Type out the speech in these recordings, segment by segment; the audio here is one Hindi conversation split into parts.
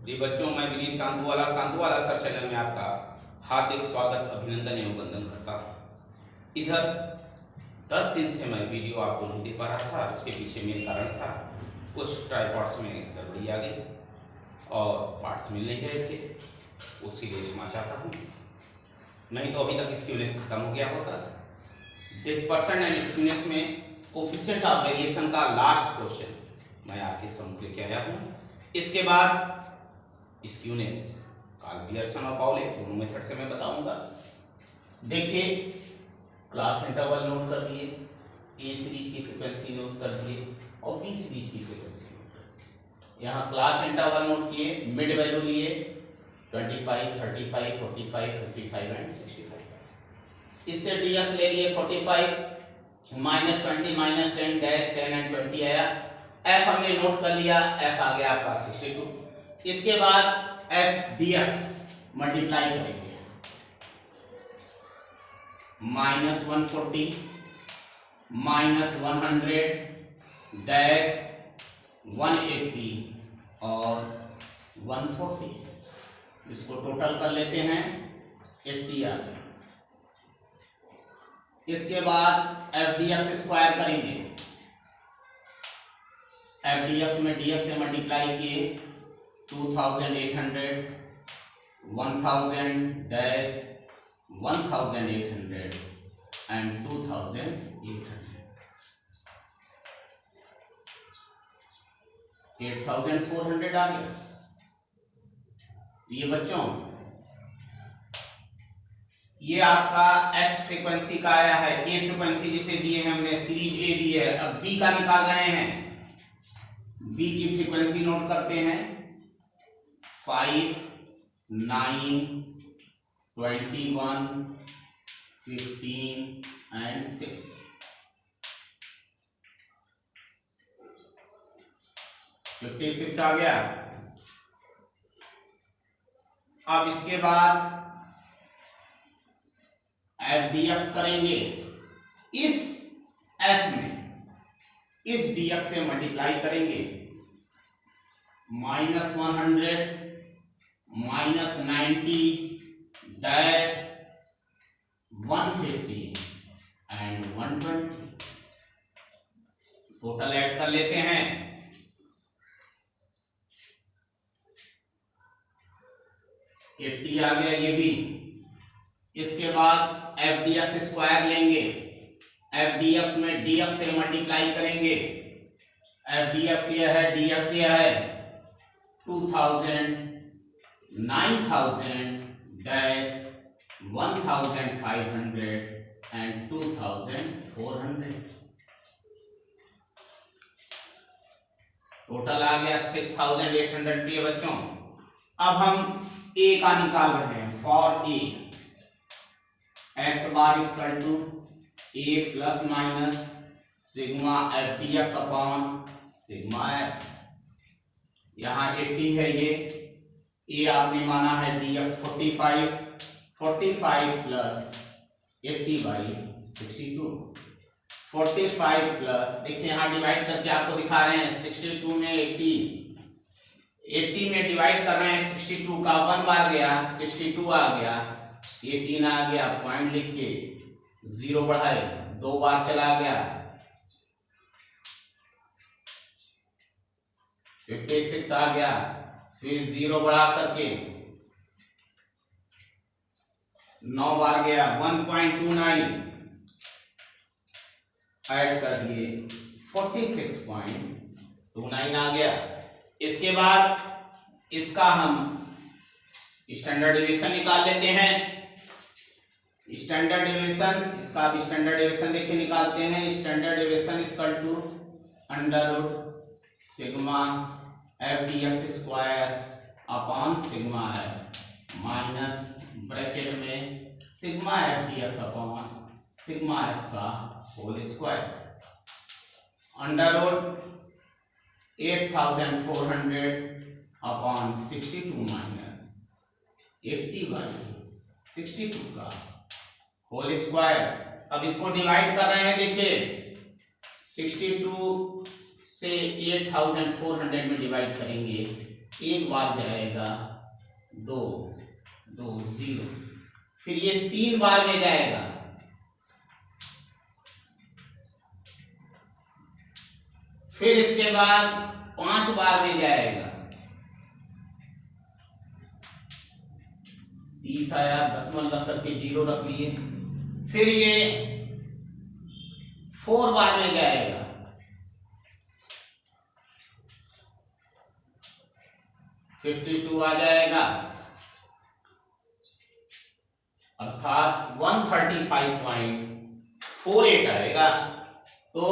प्रिय बच्चों, मैं विनीत सांतुवाला सर चैनल में आपका हार्दिक स्वागत, अभिनंदन एवं वंदन करता हूँ। इधर 10 दिन से मैं वीडियो आपको नहीं दे पा रहा था। उसके पीछे मेन कारण था, कुछ ट्राइपॉड्स में गड़बड़ी आ गई और पार्ट्स मिल नहीं रहे थे। उसके लिए क्षमा चाहता हूँ, नहीं तो अभी तक स्क्यूनेस खत्म हो गया होता। डिस्पर्सन एंड स्क्यूनेस में कोफिशिएंट ऑफ वेरिएशन का लास्ट क्वेश्चन मैं आपके सम्मुख लेके आया हूँ। इसके बाद स्क्यूनेस, काल पियर्सन और पाउले दोनों मेथड से मैं बताऊंगा। देखिए, क्लास इंटरवल नोट कर लिए, ए सीरीज की फ्रीक्वेंसी नोट कर लिए और बी सीरीज की फ्रीक्वेंसी नोट कर लिए। यहाँ क्लास इंटरवल नोट किए, मिड वैल्यू लिए 25, 35, 45, 55 एंड 65। इससे डीएक्स ले लिए 45, -20, -10, -10 एंड 20 आया। एफ हमने नोट कर लिया, एफ आ गया आपका 62। इसके बाद एफ डीएक्स मल्टीप्लाई करेंगे, -140, -100, डैश 180 और 140। इसको टोटल कर लेते हैं, 80 आ गया। इसके बाद एफ डीएक्स स्क्वायर करेंगे। एफ डीएक्स में डीएक्स से मल्टीप्लाई किए, 2800, 1000, डैश 1800 एंड 2800, 8400 आ गया। ये बच्चों, ये आपका एक्स फ्रीक्वेंसी का आया है। ए फ्रीक्वेंसी जिसे दिए हैं हमने, सीरीज ए दी है। अब बी का निकाल रहे हैं। बी की फ्रीक्वेंसी नोट करते हैं, 5, 9, 21, 15 एंड 6। 56 आ गया। अब इसके बाद एफ डीएक्स करेंगे। इस एफ में इस डीएक्स से मल्टीप्लाई करेंगे, -100, -90, डैश 150 एंड 120। टोटल ऐड कर लेते हैं, 80 आ गया ये भी। इसके बाद एफ डीएक्स स्क्वायर लेंगे। एफ डीएक्स में डीएक्स से मल्टीप्लाई करेंगे। एफ डीएक्स यह है, डीएक्स यह है, 2000, 9000, डैश 1500 एंड 2400। टोटल आ गया 6800। प्रिय बच्चों, अब हम ए का निकाल रहे हैं। For A, X bar equal to A plus minus sigma F dx upon sigma F. यहाँ 80 है, ये ए आपने माना है डीएक्स 45, 45 प्लस 80/62। 45 प्लस, देखिए यहाँ डिवाइड करके आपको दिखा रहे हैं, 62 में 80 में डिवाइड कर रहे हैं। 62 का 1 बार गया, 62 आ गया, 18 आ गया। पॉइंट लिख के 0 बढ़ाए, 2 बार चला गया, 56 आ गया। फिर 0 बढ़ा करके 9 बार गया, 1.29 ऐड कर दिए, 46.29 आ गया। इसके बाद इसका हम स्टैंडर्ड डेविएशन निकाल लेते हैं। स्टैंडर्ड डेविएशन, इसका भी स्टैंडर्ड डेविएशन देखिए निकालते हैं। Standard deviation equal to √ sigma F dx square upon sigma F minus bracket में sigma F dx upon sigma F का होल स्क्वायर, √ 8400 अपॉन 62 माइनस 80/62 का होल स्क्वायर। अब इसको डिवाइड कर रहे हैं। देखिए, 62 से 8400 में डिवाइड करेंगे एक बार जाएगा, 2 2 0, फिर ये 3 बार में जाएगा, फिर इसके बाद 5 बार में जाएगा, 30 आया, दशमलव रख करके 0 रख लिए, फिर ये 4 बार में जाएगा, 52 आ जाएगा, अर्थात 135.48 आएगा। तो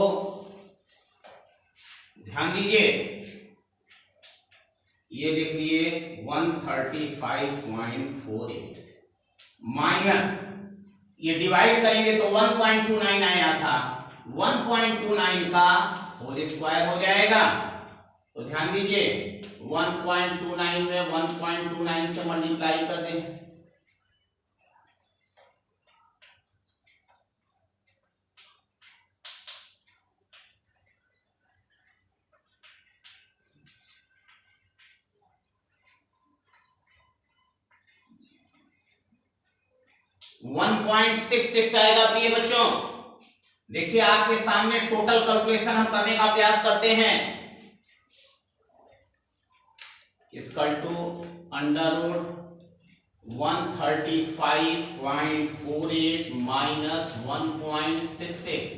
ध्यान दीजिए, ये देख लिए 135.48 माइनस, ये डिवाइड करेंगे तो 1.29 आया था, 1.29 का होल स्क्वायर हो जाएगा। तो ध्यान दीजिए, 1.29 में 1.29 से मल्टीप्लाई कर दें, 1.66 आएगा प्रिय बच्चों। देखिए आपके सामने टोटल कैलकुलेशन हम करने का प्रयास करते हैं। Equal to under root 135.48 minus 1.66,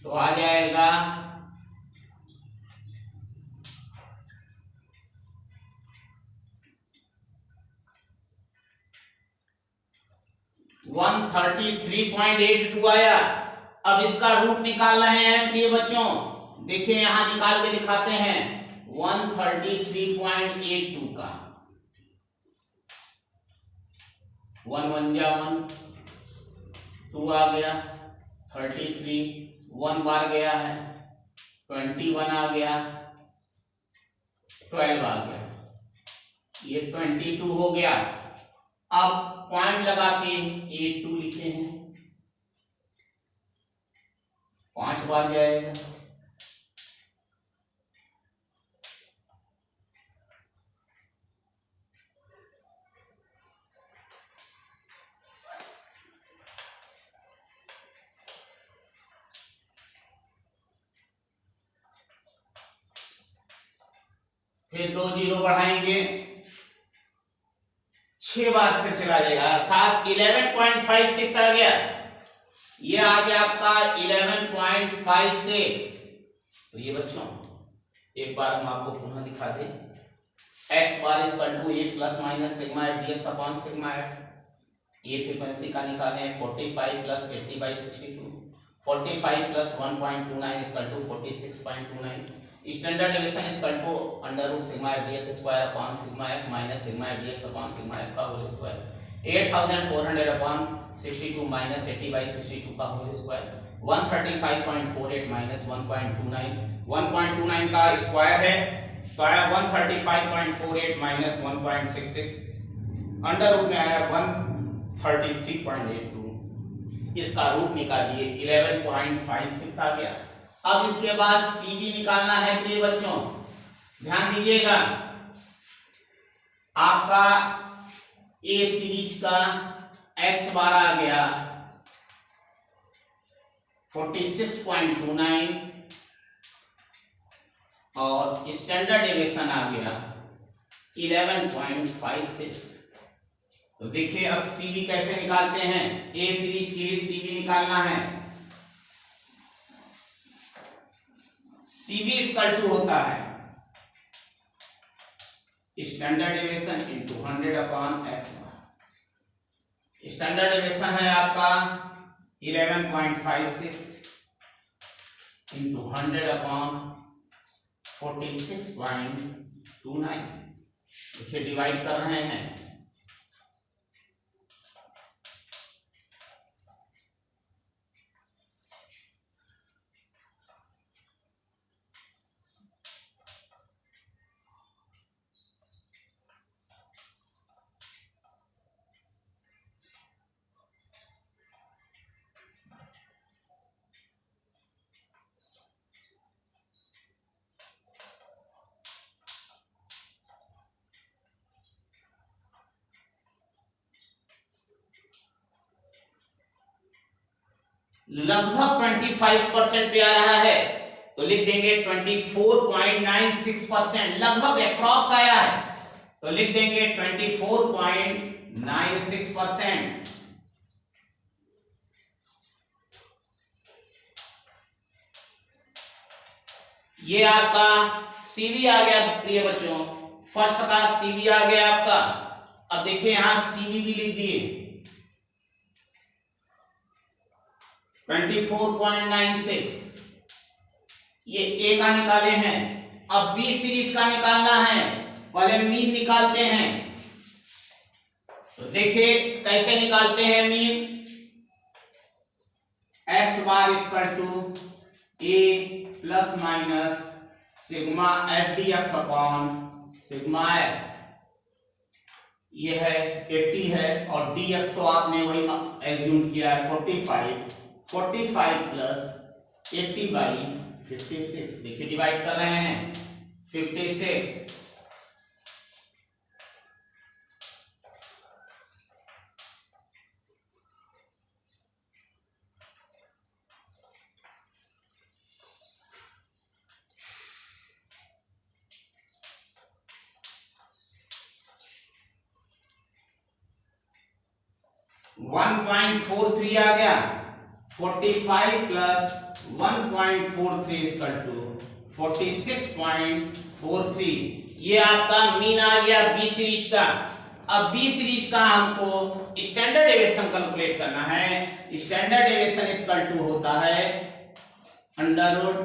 तो आ जाएगा 133.82 आया। अब इसका रूट निकाल रहे हैं प्रिय बच्चों, देखिए यहां निकाल के दिखाते हैं 133.82 का 1 1 जा 1, 2 आ गया, 33 1 बार गया है, 21 आ गया, 12 आ गया, ये 22 हो गया। अब पॉइंट लगा के 82 लिखे हैं, 5 बार जाएगा, फिर 2 जीरो बढ़ाएंगे, 6 बार फिर चला जाएगा, अर्थात 11.56 आ गया। ये आ गया आपका 11.56। तो ये बच्चों एक बार हम आपको पुनः दिखा दें, x bar equal to a plus minus sigma f dx upon sigma f। ये फ्रीक्वेंसी का निकाले 45 plus 80/62, 45 plus 1.29 equal to 46.29। Standard deviation equal to under root sigma f dx square upon sigma f minus sigma f dx upon sigma f का होल स्क्वायर। 8400 अपॉन 62 माइनस 80/62 का होल स्क्वायर। 135.48 माइनस 1.29, 1.29 का स्क्वायर है तो आया 135.48 माइनस 1.66, अंडर रूट में आया 133.82, इसका रूट निकालिए 11.56 आ गया। अब इसके बाद सीबी निकालना है प्रिय बच्चों, ध्यान दीजिएगा। आपका ए सीरीज का एक्स बार आ गया 46.29 और स्टैंडर्ड डेविएशन आ गया 11.56। तो देखिए अब सीबी कैसे निकालते हैं, ए सीरीज की सीबी निकालना है। सीबी इक्वल टू होता है standard deviation into 100 upon X bar. Standard deviation है आपका 11.56 इनटू 100 अपॉन 46.29। देखिए डिवाइड कर रहे हैं, लगभग 25% पे आ रहा है, तो लिख देंगे 24.96%, लगभग अप्रॉक्स आया है, तो लिख देंगे 24.96%। ये आपका सीवी आ गया प्रिय बच्चों, फर्स्ट का सीवी आ गया आपका। अब देखिए यहां सीवी भी लिख दिए 24.96, ये ए का निकाले हैं। अब बी सीरीज का निकालना है, पहले मीन निकालते हैं। तो देखिए कैसे निकालते हैं mean. X bar equal to A plus minus sigma F D X upon sigma F, ये है 80 है, और डी एक्स तो आपने वही एज्यूम किया है 45 प्लस 80 बाई 56। देखिए डिवाइड कर रहे हैं 56, 1.43 आ गया। 45 प्लस 1.43 इक्वल टू 46.43, ये आपका मीन आ गया बी सीरीज का। अब बी सीरीज का हमको स्टैंडर्ड डेविएशन कैलकुलेट करना है। स्टैंडर्ड डेविएशन इक्वल टू होता है under root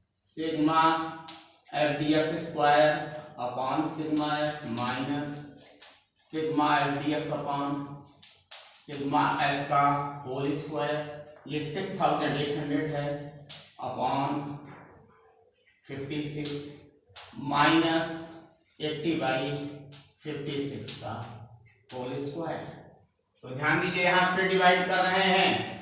sigma F D X square upon sigma F minus sigma F D X upon sigma F का होल स्क्वायर, ये 6800 है अपॉन 56 माइनस 80 बाई 56 का होल स्क्वायर। तो ध्यान दीजिए यहां फिर डिवाइड कर रहे हैं।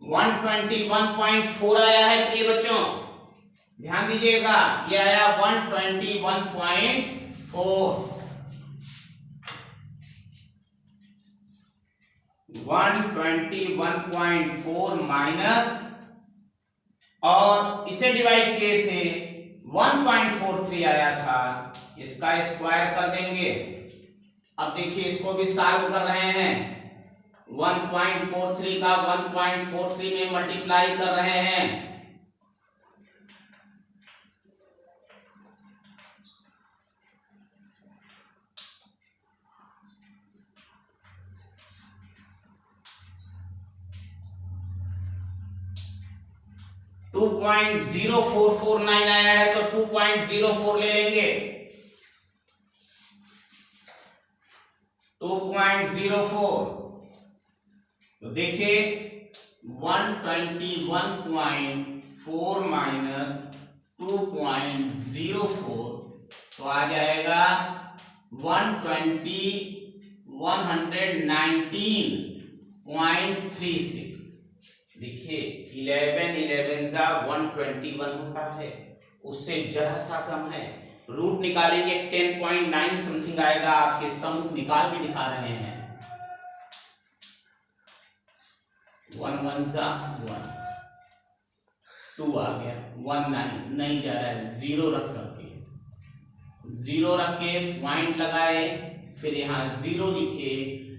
121.4 आया है प्रिय बच्चों, ध्यान दीजिएगा, ये आया 121.4। 121.4 माइनस, और इसे डिवाइड किए थे 1.43 आया था, इसका स्क्वायर कर देंगे। अब देखिए इसको भी सॉल्व कर रहे हैं। 1.43 का 1.43 में मल्टीप्लाई कर रहे हैं। टू 2.0449 आया है तो 2.04 ले लेंगे। 2.04 तो देखिए 121.4 माइनस 2.04 तो आ जाएगा 119.36। देखिए 11 जा 121 होता है, उससे जरा सा कम है। रूट निकालेंगे 10.9 समथिंग आएगा। आपके सम निकाल के दिखा रहे हैं। 1 1 जा 1, 2 आ गया, 19 नहीं जा रहा है, 0 रख करके, 0 रख के पॉइंट लगाए, फिर यहाँ 0 लिखे,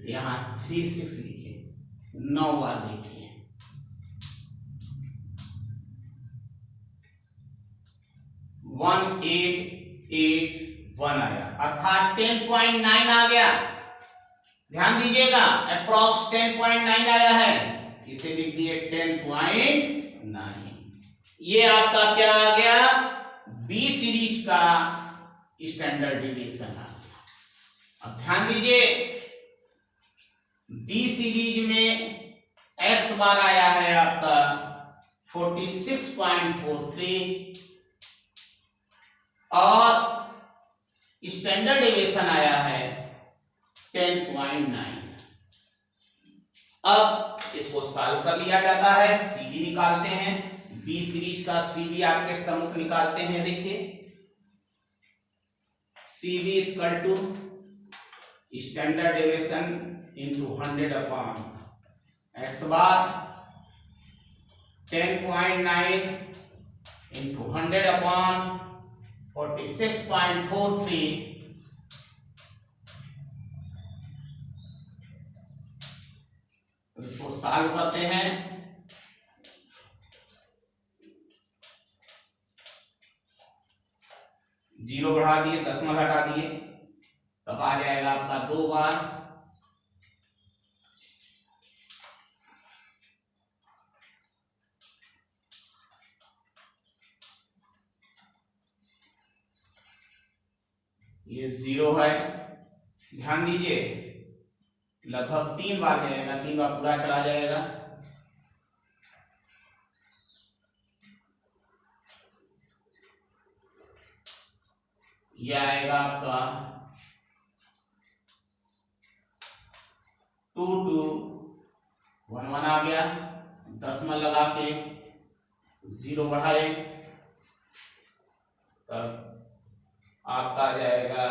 यहाँ 36 लिखे, 9 बार देखिए 1881 आया, अर्थात 10.9 आ गया। ध्यान दीजिएगा अप्रॉक्स 10.9 आया है, इसे लिख दिए 10.9। ये आपका क्या आ गया, बी सीरीज का स्टैंडर्ड डेविएशन आ गया। अब ध्यान दीजिए बी सीरीज में एक्स बार आया है आपका 46.43 और स्टैंडर्ड डेविएशन आया है 10.9। अब इसको सॉल्व कर लिया जाता है, सीबी निकालते हैं, बी सीरीज का सीबी आपके सम्मुख निकालते हैं। देखिए CV equal to standard deviation into 100 upon X bar 10.9 into 100 upon 46.43 इसको सॉल्व करते हैं। जीरो बढ़ा दिए, दशमलव हटा दिए, तब आ जाएगा आपका 2 बार ये 0 है। ध्यान दीजिए लगभग 3 बार जाएगा, 3 बार पूरा चला जाएगा। ये आएगा आपका 2 2 1 1 आ गया, दशमलव लगा के 0 बढ़ाए तब आपका आ जाएगा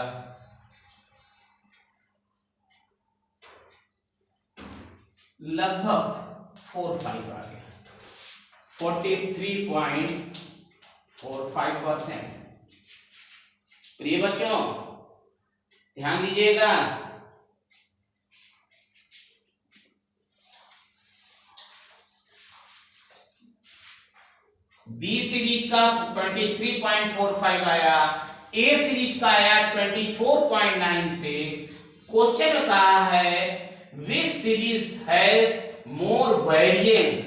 लगभग 4-5 आ गया, 43.45%। प्रिय बच्चों ध्यान दीजिएगा, बी सीरीज का 23.45 आया, ए सीरीज का आया 24.96। क्वेश्चन में कहा है विच सीरीज हैज मोर वेरिएंस।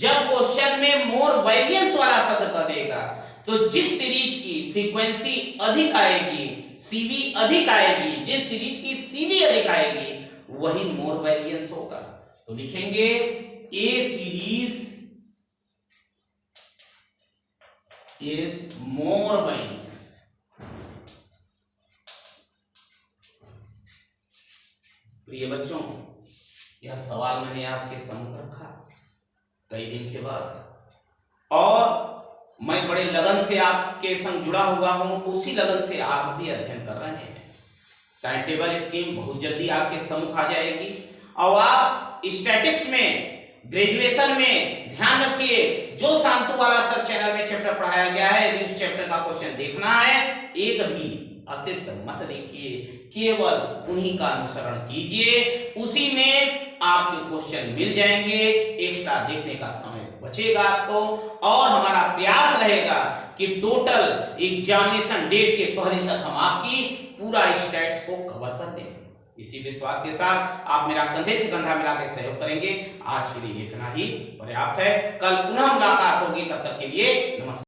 जब क्वेश्चन में मोर वेरिएंस वाला शब्द कर देगा तो जिस सीरीज की फ्रीक्वेंसी अधिक आएगी, सीवी अधिक आएगी, जिस सीरीज की सीवी अधिक आएगी वही मोर वेरिएंस होगा। तो लिखेंगे ए सीरीज इज मोर वेरिएंस। प्रिय बच्चों यह सवाल मैंने आपके सम्मुख रखा कई दिन के बाद, और मैं बड़े लगन से आपके संग जुड़ा हुआ हूं, उसी लगन से आप भी अध्ययन कर रहे हैं। टाइम टेबल स्कीम बहुत जल्दी आपके सम्मुख आ जाएगी और आप स्टैटिक्स में ग्रेजुएशन में ध्यान रखिए, जो शांतु वाला सर चैनल में चैप्टर पढ़ाया गया है, यदि उस चैप्टर का क्वेश्चन देखना है एक भी अतिरिक्त मत देखिए, केवल उन्हीं का अनुसरण कीजिए, उसी में आपके क्वेश्चन मिल जाएंगे, एक्स्ट्रा देखने का समय बचेगा आपको। और हमारा प्रयास रहेगा कि टोटल एग्जामिनेशन डेट के पहले तक हम आपकी पूरा स्टैट्स को कवर कर दें। इसी विश्वास के साथ आप मेरा कंधे से कंधा मिला के सहयोग करेंगे। आज के लिए इतना ही पर्याप्त है, कल पुनः मुलाकात होगी, तब तक के लिए नमस्कार।